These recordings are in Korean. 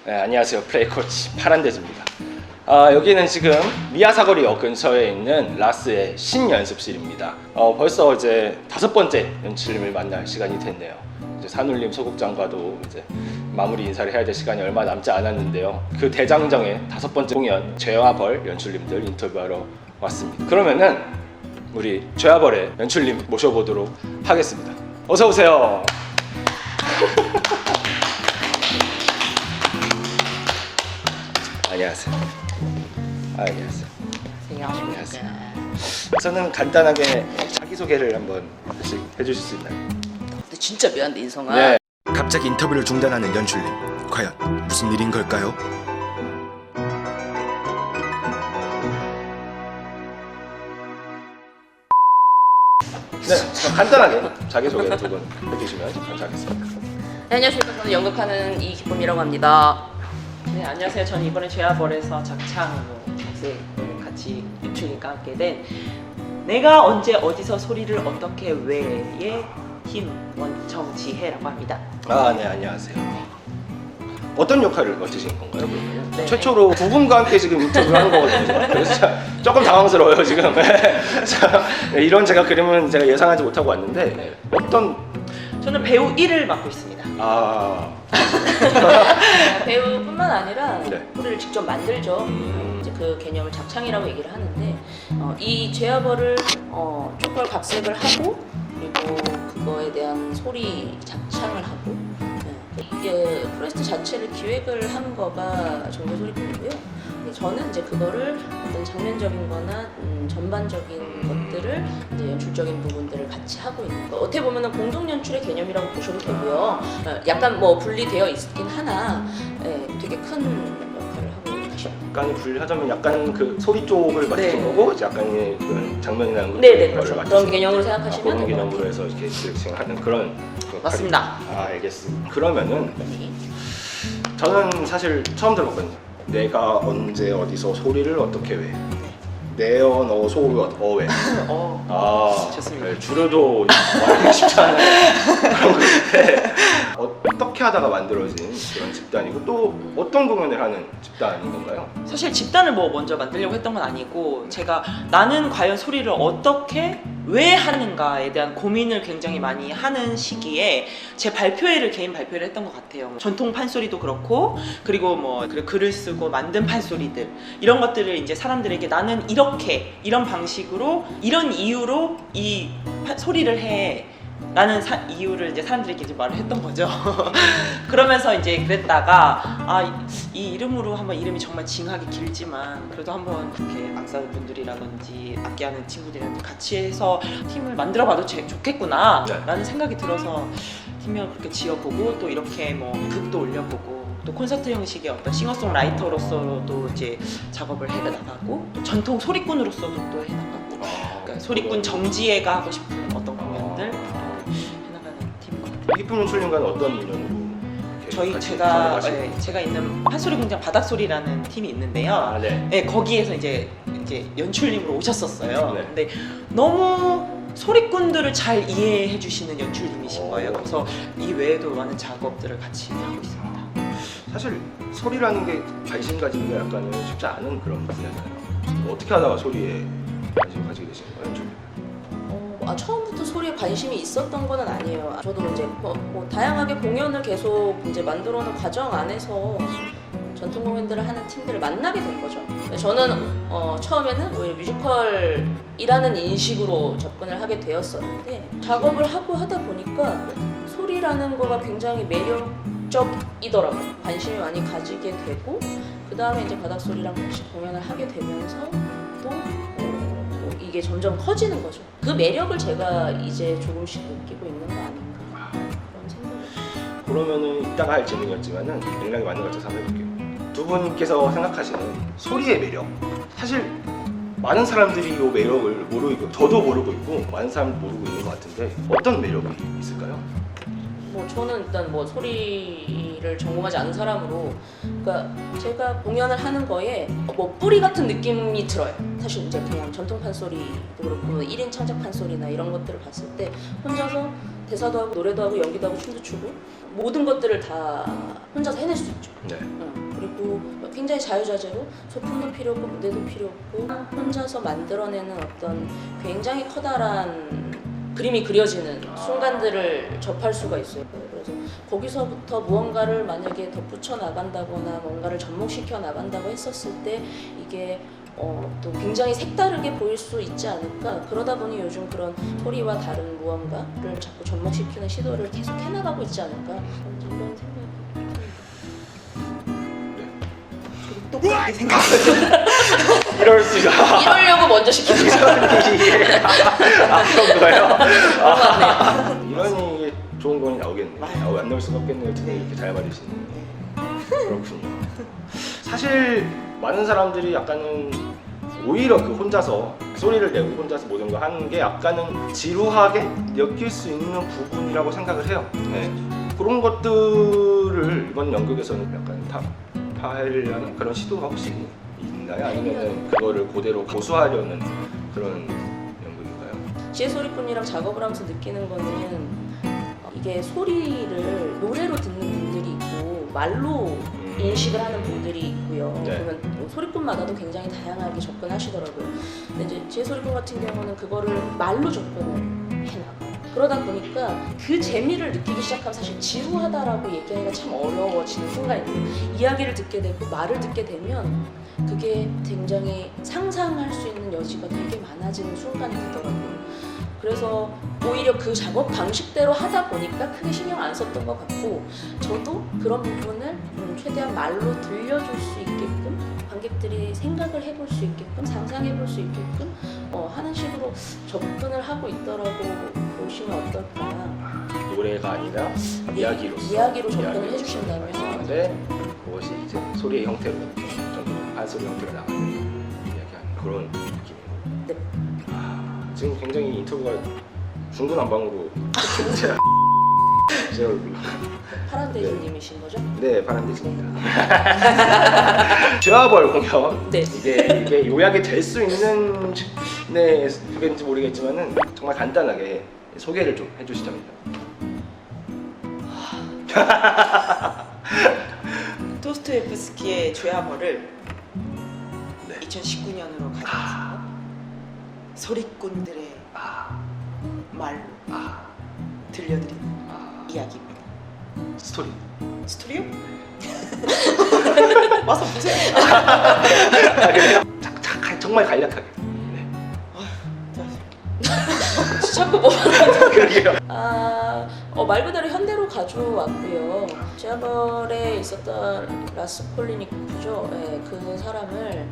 네, 안녕하세요. 플레이 코치 파란대즈입니다. 여기는 지금 미아사거리역 근처에 있는 라스의 신연습실입니다. 벌써 이제 5번째 연출님을 만날 시간이 됐네요. 이제 산울림 소극장과도 이제 마무리 인사를 해야 될 시간이 얼마 남지 않았는데요. 그 대장정의 5번째 공연 죄와 벌 연출님들 인터뷰하러 왔습니다. 그러면은 우리 죄와 벌의 연출님 모셔보도록 하겠습니다. 어서 오세요. 안녕하세요. 안녕하세요. 안녕하세요. 저는 간단하게 자기소개를 한번 다시 해주실 수 있나요? 근데 진짜 미안한데 인성아. 네. 갑자기 인터뷰를 중단하는 연출님. 과연 무슨 일인 걸까요? 네, 간단하게 자기소개 두 분 해주시면 감사하겠습니다. 네, 안녕하십니까. 저는 연극하는 이기쁨이라고 합니다. 네, 안녕하세요. 저는 이번에 죄와벌에서 작창으로 작색을 같이 연출님과 함께 된 내가 언제 어디서 소리를 어떻게 왜의 김원정지혜라고 합니다. 네, 안녕하세요. 어떤 역할을 맡으신 건가요, 그러면? 네. 최초로 두 분과 함께 지금 인터뷰를 하는 거거든요. 그래서 조금 당황스러워요, 지금. 이런 제가 그림은 제가 예상하지 못하고 왔는데 어떤 저는 배우 1을 맡고 있습니다. 배우뿐만 아니라 네. 소리를 직접 만들죠. 이제 그 개념을 작창이라고 얘기를 하는데 이 죄와벌을 촉벌 각색을 하고 그리고 그거에 대한 소리 작창을 하고 이게 프로젝트 자체를 기획을 한 거가 정교소리꾼이고요. 저는 이제 그거를 어떤 장면적인 거나 전반적인 것들을 이제 연출적인 부분들을 같이 하고 있는 거. 어떻게 보면은 공동 연출의 개념이라고 보셔도 되고요. 약간 뭐 분리되어 있긴 하나 되게 큰 역할을 하고 계십니다. 약간 분리하자면 약간 그 소리 쪽을 맡으신 네. 거고 약간의 그런 장면이나 네네, 그렇죠. 그런 개념으로 생각하시면 그런 될것 개념으로 같아요. 해서 이렇게 디렉팅하는 그런 맞습니다. 알겠습니다. 그러면은 네. 저는 사실 처음 들어봤거든요. 내가 언제 어디서 소리를 어떻게 왜 내어 너 소리 어왜 좋습니다. 네, 줄여도 말하기 쉽지 않은 그런 건데 어떻게 하다가 만들어진 그런 집단이고 또 어떤 공연을 하는 집단인 건가요? 사실 집단을 뭐 먼저 만들려고 했던 건 아니고 제가 나는 과연 소리를 어떻게 왜 하는가에 대한 고민을 굉장히 많이 하는 시기에 제 발표회를 개인 발표를 했던 것 같아요. 전통 판소리도 그렇고 그리고 뭐 글을 쓰고 만든 판소리들 이런 것들을 이제 사람들에게 나는 이렇게 이런 방식으로 이런 이유로 이 소리를 해 라는 이유를 이제 사람들에게 이제 말을 했던 거죠. 그러면서 이제 그랬다가 이 이름으로 한번 이름이 정말 징하게 길지만 그래도 한번 그렇게 악사분들이라든지 악기하는 친구들이랑 같이 해서 팀을 만들어봐도 좋겠구나 라는 생각이 들어서 팀명을 그렇게 지어보고 또 이렇게 뭐 극도 올려보고 또 콘서트 형식의 어떤 싱어송라이터로서도 이제 작업을 해나가고 또 전통 소리꾼으로서도 또 해나가고 그러니까 소리꾼 정지혜가 하고 싶은 어떤 공연들 해나가는 팀인 것 같아요. 이기쁨 연출님과는 어떤 인연으로 제가 있는 판소리 공장 바닥소리라는 팀이 있는데요. 네. 거기에서 이제 연출님으로 오셨었어요. 네. 근데 너무 소리꾼들을 잘 이해해 주시는 연출님이신 거예요. 그래서 이 외에도 많은 작업들을 같이 하고 있습니다. 사실 소리라는 게 관심 가지는 게 약간은 쉽지 않은 그런 분야잖아요. 어떻게 하다가 소리에 관심을 가지게 되신 거예요, 연출님? 처음부터 소리에 관심이 있었던 건 아니에요. 저도 이제 뭐 다양하게 공연을 계속 이제 만들어오는 과정 안에서 전통 공연들을 하는 팀들을 만나게 된 거죠. 저는 처음에는 오히려 뮤지컬이라는 인식으로 접근을 하게 되었었는데 작업을 하고 하다 보니까 소리라는 거가 굉장히 매력적이더라고요. 관심이 많이 가지게 되고 그 다음에 이제 바닥소리랑 같이 공연을 하게 되면서 또 이게 점점 커지는 거죠. 그 매력을 제가 이제 조금씩 느끼고 있는 거 아닌가 그런 생각이. 그러면은 이따가 할 질문이었지만은 맥락이 맞는 것 같아서 한번 해볼게요. 두 분께서 생각하시는 소리의 매력. 사실 많은 사람들이 이 매력을 모르고 있고 저도 모르고 있고 많은 사람들이 모르고 있는 것 같은데 어떤 매력이 있을까요? 저는 일단 뭐 소리를 전공하지 않은 사람으로, 그러니까 제가 공연을 하는 거에 뭐 뿌리 같은 느낌이 들어요. 사실 이제 그냥 전통 판소리도 그렇고 1인 창작 판소리나 이런 것들을 봤을 때 혼자서 대사도 하고 노래도 하고 연기도 하고 춤도 추고 모든 것들을 다 혼자서 해낼 수 있죠. 네. 그리고 굉장히 자유자재로 소품도 필요 없고 무대도 필요 없고 혼자서 만들어내는 어떤 굉장히 커다란 그림이 그려지는 순간들을 접할 수가 있어요. 그래서 거기서부터 무언가를 만약에 덧붙여 나간다거나 뭔가를 접목시켜 나간다고 했었을 때 이게 또 굉장히 색다르게 보일 수 있지 않을까. 그러다 보니 요즘 그런 소리와 다른 무언가를 자꾸 접목시키는 시도를 계속 해나가고 있지 않을까 이런 생각이 똑같게 생각해요. 이럴 수가. 이러려고 먼저 시키는 거죠. 그런 거예요? 그런 것 같네요. 이런 게 좋은 건 나오겠네. 맞아요. 안 나올 수가 없겠네요. 두 분이 이렇게 잘 맞으시네. 그렇군요. 사실 많은 사람들이 약간은 오히려 그 혼자서 소리를 내고 혼자서 모든 거 하는 게 약간은 지루하게 느낄 수 있는 부분이라고 생각을 해요. 네. 그런 것들을 이번 연극에서는 약간 타하려는 그런 시도가 혹시 있나요? 아니면은 그거를 그대로 고수하려는 그런 연극인가요? 지혜 소리꾼이랑 작업을 하면서 느끼는 거는 이게 소리를 노래로 듣는 분들이 있고 말로 인식을 하는 분들이 있고요. 네. 그러면 소리꾼마다도 굉장히 다양하게 접근하시더라고요. 근데 이제 지혜 소리꾼 같은 경우는 그거를 말로 접근을 해나가요. 그러다 보니까 그 재미를 느끼기 시작하면 사실 지루하다라고 얘기하기가 참 어려워지는 순간이 있어요. 이야기를 듣게 되고 말을 듣게 되면 그게 굉장히 상상할 수 있는 여지가 되게 많아지는 순간이 되더라고요. 그래서 오히려 그 작업 방식대로 하다 보니까 크게 신경 안 썼던 것 같고 저도 그런 부분을 최대한 말로 들려줄 수 있게끔 관객들이 생각을 해볼 수 있게끔 상상해볼 수 있게끔 하는 식으로 접근을 하고 있더라고 보시면 어떨까. 노래가 아니라 이야기로 접근을 해주신다면 근데 그것이 이제 소리의 형태로 좀 판소리 형태로 나가는 이야기하는 그런 느낌이고. 네. 지금 굉장히 인터뷰가 중구난방으로 제가 파란 대주님이신 거죠? 네, 파란대지입니다. 죄와벌 공연. 네. 이게 요약이 될 수 있는 네, 그게인지 모르겠지만은 정말 간단하게 소개를 좀 해주시자면요. 도스토옙스키의 죄와벌을 네. 2019년으로 가져와서 소리꾼들의 말로 들려드리는 이야기입니다. 스토리. 스토리요? 와서 보세요. 정말 간략하게. 네. 자꾸 뭐 그러게요. 말 그대로 현대로 가져왔고요. 죄와벌에 있었던 라스콜리니코프죠. 네, 그 사람을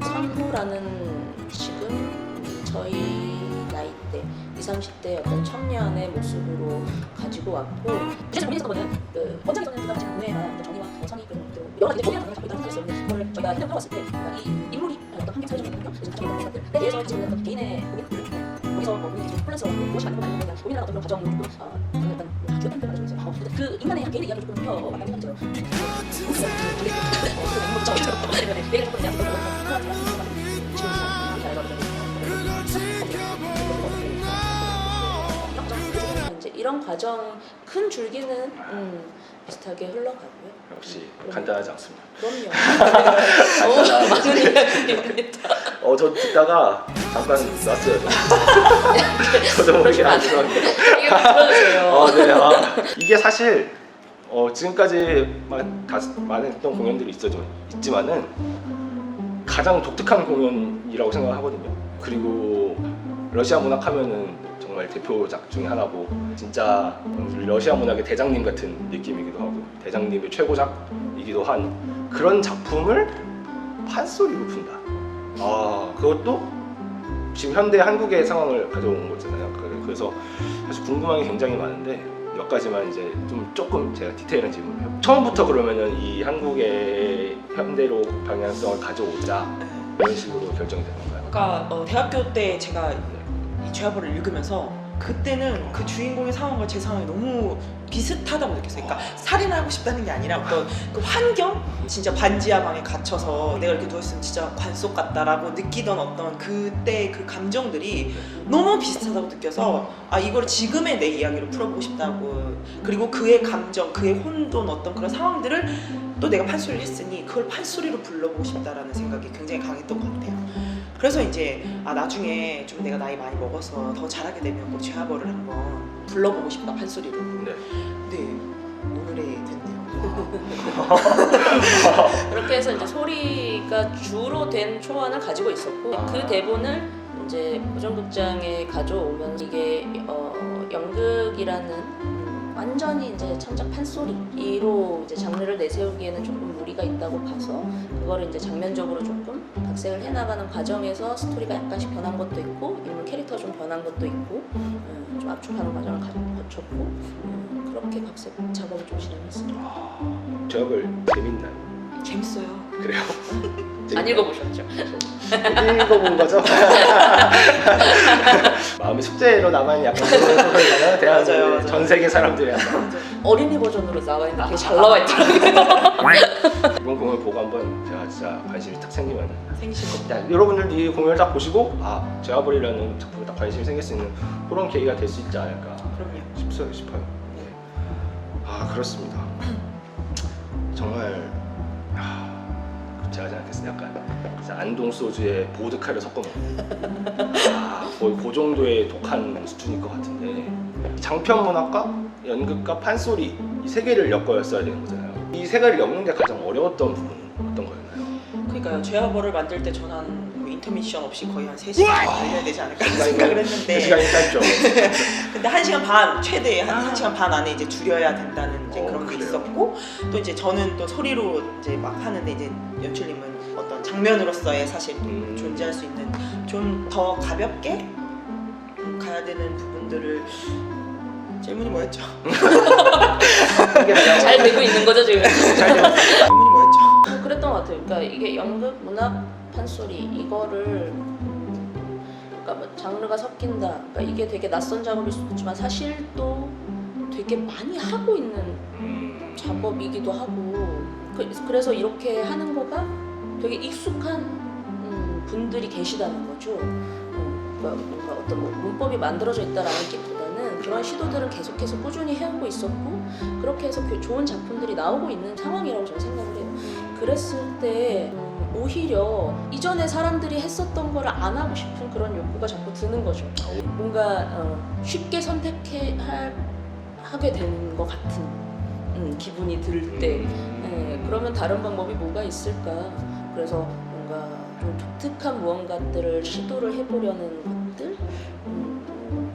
선후라는 지금 저희 나이대 20, 30대 어떤 청년의 모습으로 가지고 왔고 사실 고민했던 거는 그 원작에서는 그가 가진 문화나 어떤 정의와 선의 그런 여러 가지 고민을 갖고 있다는 생각이 있었는데 그걸 저희가 현대로 해왔을 때 이 인물이 어떤 환경 사회적인 환경 그래서 가지고 있는 것들에 대해서 가지고 있는 어떤 개인의 고민들을 거기서 본인이 좀 혼란스러워 무엇이 맞는 건 아닌 거에 대한 고민이나 어떤 그런 과정을 조금 약간 기억하는 걸 가지고 있어요. 그 인간의 한 개인의 이야기를 조금 펴 만나는 생각이 들어요. 내가 조금 이제 이런 과정 큰 줄기는 비슷하게 흘러가고요. 역시 간단하지 않습니다. 그럼요. 많은 이야기입니다. 저 듣다가 잠깐 놨어요. 저도 모르게 안 죄송합니다. 이게 들어주세요. 네. 이게 사실 지금까지 많은 했던 공연들이 있지만은 가장 독특한 공연이라고 생각하거든요. 그리고 러시아 문학 하면은 정말 대표작 중에 하나고 진짜 러시아 문학의 대장님 같은 느낌이기도 하고 대장님의 최고작이기도 한 그런 작품을 판소리로 푼다. 그것도 지금 현대 한국의 상황을 가져온 거잖아요. 그래서 사실 궁금한 게 굉장히 많은데 몇 가지만 이제 조금 제가 디테일한 질문을 해요. 처음부터 그러면은 이 한국의 현대로 방향성을 가져오자 이런 식으로 결정이 된 건가요? 그러니까 대학교 때 제가 이 죄와벌을 읽으면서 그때는 그 주인공의 상황과 제 상황이 너무 비슷하다고 느꼈어요. 그러니까 살인하고 싶다는 게 아니라 어떤 그 환경? 진짜 반지하 방에 갇혀서 내가 이렇게 누워있으면 진짜 관속 같다라고 느끼던 어떤 그때 그 감정들이 너무 비슷하다고 느껴서 아 이걸 지금의 내 이야기로 풀어보고 싶다고. 그리고 그의 감정, 그의 혼돈 어떤 그런 상황들을 또 내가 판소리를 했으니 그걸 판소리로 불러보고 싶다라는 생각이 굉장히 강했던 것 같아요. 그래서 이제 아 나중에 좀 내가 나이 많이 먹어서 더 잘하게 되면 꼭 죄와벌을 한번 불러보고 싶다 판소리로. 네. 네, 오늘이 됐네요. 그렇게 해서 이제 소리가 주로 된 초안을 가지고 있었고 그 대본을 이제 고정극장에 가져오면서 이게 연극이라는 완전히 이제 창작 판소리로 이제 장르를 내세우기에는 조금 무리가 있다고 봐서 그거를 이제 장면적으로 조금 각색을 해나가는 과정에서 스토리가 약간씩 변한 것도 있고 인물 캐릭터가 좀 변한 것도 있고 좀 압축하는 과정을 거쳤고 그렇게 각색 작업을 좀 진행했습니다. 제업을 재밌나요? 재밌어요. 그래요? 안 읽어보셨죠? 읽어본 거죠? 마음의 숙제로 남아있는 약간 그런 소설이잖아요. 대한민국 맞아요. 전 세계 사람들이 약간 어린이 버전으로 나와 있는데 되게 잘 나와 있더라고요. 이번 공연 보고 한번 제가 진짜 관심이 딱 생기면 생기실 겁니다. 여러분들 이 공연을 딱 보시고 아 제아벌이라는 작품에 딱 관심이 생길 수 있는 그런 계기가 될 수 있지 않을까 그럼요. 싶어요. 네. 아 그렇습니다. 정말 제가 생각했을 때 약간 진짜 안동 소주에 보드카를 섞어 먹는 거의 그 정도의 독한 수준일 것 같은데 장편 문학과 연극과 판소리 이 세 개를 엮어였어야 되는 거잖아요. 이 세 개를 엮는 게 가장 어려웠던 부분은 어떤 거였나요? 그러니까요. 죄와벌을 만들 때 저는 한 인터미션 없이 거의 한 3시간 걸려야 되지 않을까 생각을 했는데 시간이 짧죠. 근데 1시간 반 최대 한 1시간 반 안에 이제 줄여야 된다는 이제 그런 게 그래요? 있었고 또 이제 저는 또 소리로 이제 막 하는데 이제 연출님은 어떤 장면으로서의 사실 존재할 수 있는 좀 더 가볍게 가야 되는 부분들을 질문이 뭐였죠? 잘 되고 있는 거죠 지금? 질문이 뭐였죠? 그랬던 것 같아요. 그러니까 이게 연극, 문학, 판소리 이거를 그러니까 뭐 장르가 섞인다. 그러니까 이게 되게 낯선 작업일 수도 있지만 사실 또 되게 많이 하고 있는 작업이기도 하고 그래서 이렇게 하는 거가 되게 익숙한 분들이 계시다는 거죠. 그러니까 뭔가 어떤 뭐 문법이 만들어져 있다라는 게보다는 그런 시도들은 계속해서 꾸준히 해오고 있었고 그렇게 해서 좋은 작품들이 나오고 있는 상황이라고 저는 생각을 해요. 그랬을 때 오히려 이전에 사람들이 했었던 거를 안 하고 싶은 그런 욕구가 자꾸 드는 거죠. 뭔가 쉽게 하게 되는 것 같은 기분이 들 때 그러면 다른 방법이 뭐가 있을까? 그래서 뭔가 좀 독특한 무언가들을 시도를 해보려는 것들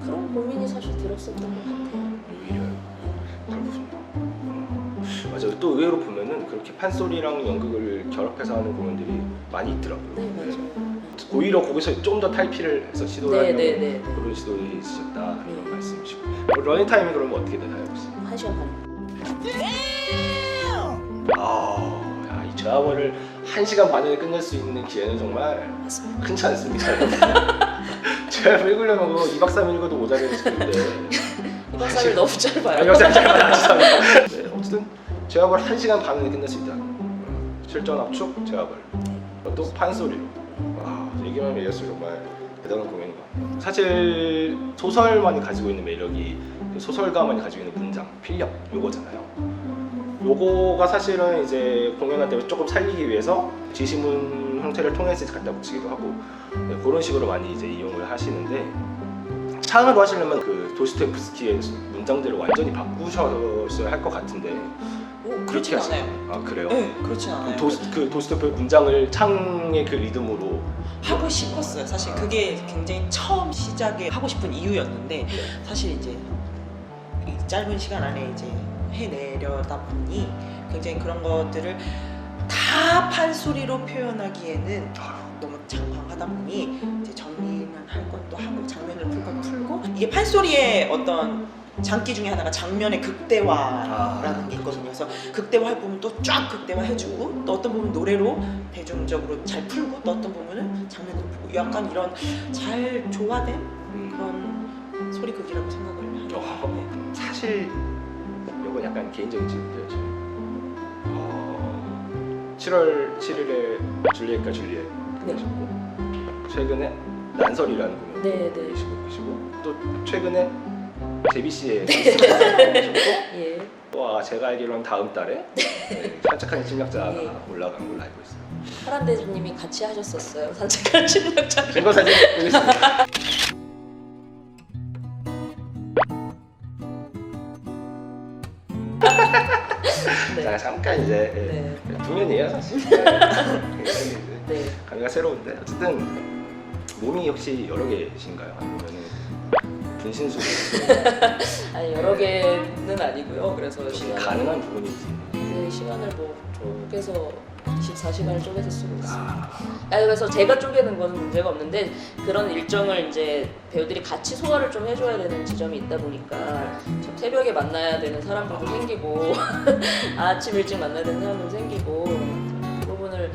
그런 고민이 사실 들었었던 것 같아요. 오히려 그렇군요. 맞아요. 또 의외로 보면은 그렇게 판소리랑 연극을 결합해서 하는 공연들이 많이 있더라고요. 네 맞아요. 오히려 거기서 좀 더 탈피를 해서 시도를 하려는 네. 그런 시도들이 있으셨다 이런 말씀이시고 러닝 타임이 그러면 어떻게 되나요 혹시? 1시간 반. 야, 이 드라마를 1시간 반에 끝낼 수 있는 기회는 정말 맞습니다. 흔치 않습니다. 제가 읽으려면 2박 3일 읽어도 모자라는 스킬인데 2박 3일 너무 짧아요. 아니요, 죄송합니다. 네, 어쨌든 제압을 1시간 반 안에 끝낼 수 있다. 실전 압축, 제압을 또 판소리로. 얘기만 얘기했어요. 정말 대단한 공연인 것 같아요. 사실 소설만이 가지고 있는 매력이 소설가만이 가지고 있는 문장, 필력 요거잖아요. 요거가 사실은 이제 공연할 때 조금 살리기 위해서 지시문 형태를 통해서 갖다 붙이기도 하고 그런 식으로 많이 이제 이용을 하시는데 창으로 하시려면 그 도스토옙스키의 문장들을 완전히 바꾸셔야 할 것 같은데 그렇진 않아요. 아 그래요? 네, 그렇진 않아요. 도스토옙스키 문장을 창의 그 리듬으로 하고 싶었어요. 사실 그게 굉장히 처음 시작에 하고 싶은 이유였는데 사실 이제 이 짧은 시간 안에 이제 해내려다 보니 굉장히 그런 것들을 다 판소리로 표현하기에는 너무 장황하다 보니 이제 정리만 할 것도 하고 장면을 풀 건 풀고 이게 판소리의 어떤 장기 중에 하나가 장면의 극대화라는 게 있거든요. 그래서 극대화할 부분 또 쫙 극대화해주고 또 어떤 부분 노래로 대중적으로 잘 풀고 또 어떤 부분은 장면으로 풀고 약간 이런 잘 조화된 그런 소리극이라고 생각을 하는데 사실 이건 약간 개인적인 질문인데요. 지금 7월 7일에 줄리엣과 줄리엣 네. 하셨고 최근에 난설이라는 공연 네, 네. 계시고 또 최근에 제비 씨의 네. 하셨고 예. 와 제가 알기로는 다음 달에 산책하는 침략자가 예. 올라간 걸로 알고 있어요. 파란 대주님이 같이 하셨었어요. 산책하는 침략자. 증거 사진 보겠습니다. 네. 자 잠깐 이제 네. 동년이에요 사실. 굉장히 네. 감회가 새로운데 어쨌든 몸이 혹시 여러 개신가요? 아니면은 분신술 아니 여러 개는 아니고요. 그래서 가능한 부분인지. 그 시간을 뭐 쪼개서 24시간을 쪼개서 쓰고 있어요. 아, 그래서 제가 쪼개는 거는 문제가 없는데 그런 일정을 이제 배우들이 같이 소화를 좀 해줘야 되는 지점이 있다 보니까 참 새벽에 만나야 되는 사람들도 생기고 아침 일찍 만나야 되는 사람들도 생기고 그 부분을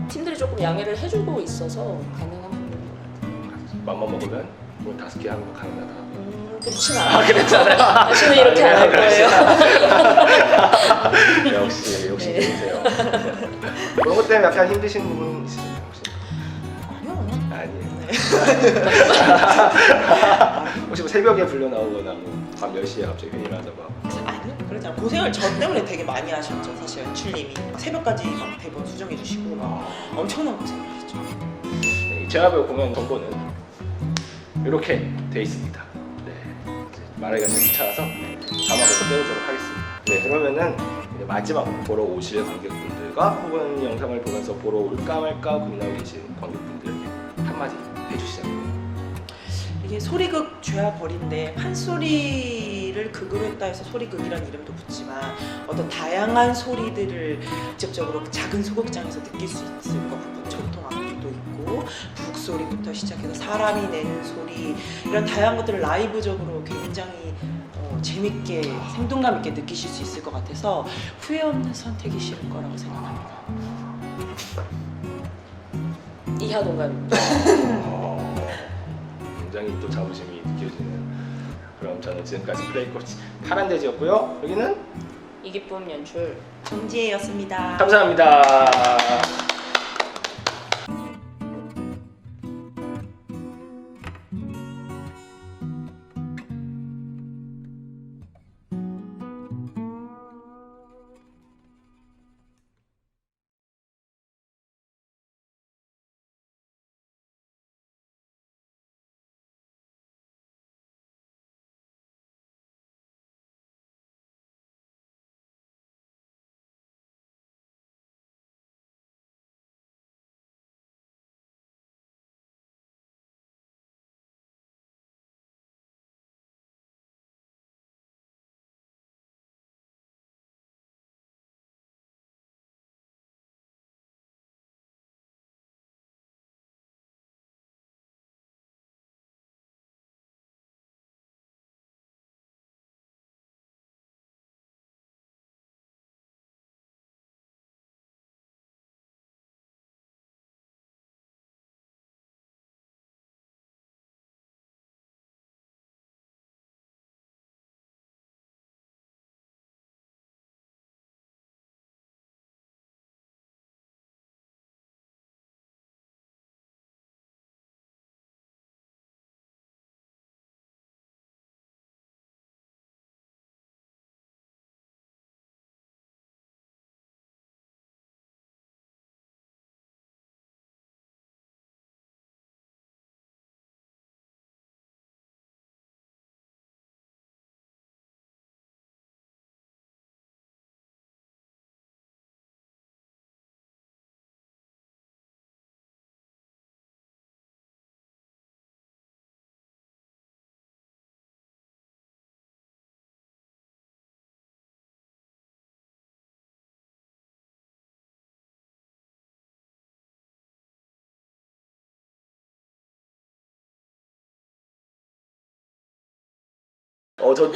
팀들이 조금 양해를 해주고 있어서 가능한 부분인 것 같아요. 맘만 먹으면 뭐 5개 하는 거 가능하다. 그렇진 않아요. 그랬잖아요. 다시는 이렇게 안 할 거예요. 역시 네. 좋으세요. 그런 것 때문에 약간 힘드신 부분 있으신가요 혹시? 아니요. 아니에요. 혹시 뭐 새벽에 불려 나오거나 뭐밤 10시에 갑자기 회의를 하자고 아니요, 그러지 않아요. 고생을 저 때문에 되게 많이 하셨죠. 사실 연출님이 새벽까지 막 대본 수정해 주시고 막 엄청난 고생을 하셨죠. 네, 제아배우 공연 정보는 이렇게 돼 있습니다. 네, 이제 말하기가 좀 귀찮아서 자막으로 떼우도록 하겠습니다. 네, 그러면은 이제 마지막으로 보러 오실 관객분들과 혹은 영상을 보면서 보러 올까 말까 고민하고 계신 관객분들에게 한마디 해주시자고요. 이게 소리극 죄와 벌인데 판소리를 극으로 했다 해서 소리극이라는 이름도 붙지만 어떤 다양한 소리들을 직접적으로 작은 소극장에서 느낄 수 있을 것 같고 전통악기도 있고 북소리부터 시작해서 사람이 내는 소리 이런 다양한 것들을 라이브적으로 굉장히 재밌게 생동감 있게 느끼실 수 있을 것 같아서 후회 없는 선택이실 거라고 생각합니다. 이하 동감입니다. 굉장히 또 자부심이 느껴지는. 그럼 저는 지금까지 플레이 코치 파란돼지였고요. 여기는 이기쁨 연출 정지혜였습니다. 감사합니다. 저